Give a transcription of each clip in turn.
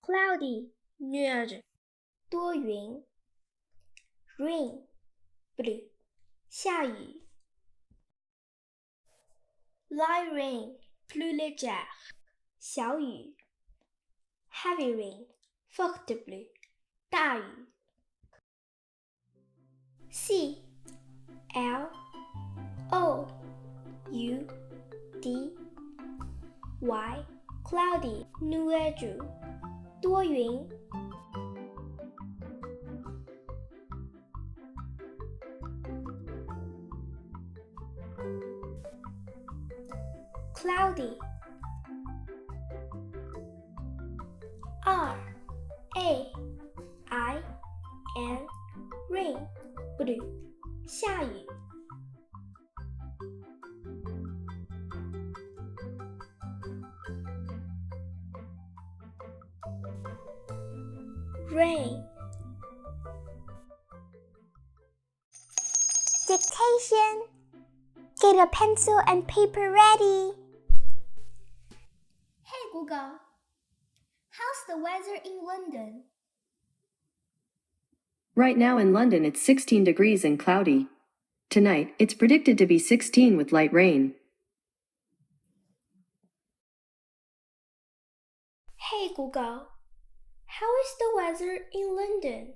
cloudy 虐着，多云 rain blue 下雨 light rain plus légère 小雨 heavy rain forte bleu 大雨 C L O U D Y cloudy nuage 多云 cloudy R A I N rain blue 下雨 rain Dictation. Get a pencil and paper ready. Hey Google, how's the weather in London? Right now in London it's 16 degrees and cloudy. Tonight, it's predicted to be 16 with light rain. Hey Google, how is the weather in London?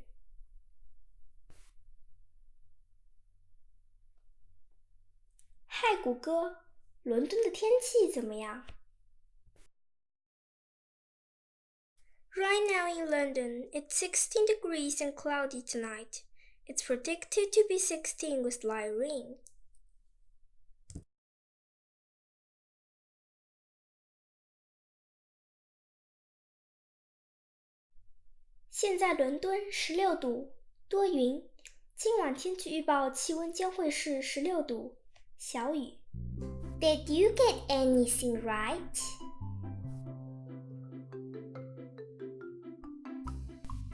Hi 谷歌，伦敦的天气怎么样？ Right now in London, it's 16 degrees and cloudy tonight. It's predicted to be 16 with light rain. 现在伦敦16度，多云。今晚天气预报气温将会是16度，小雨。Did you get anything right?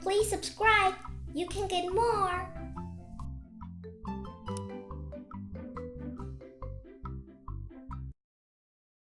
Please subscribe. You can get more.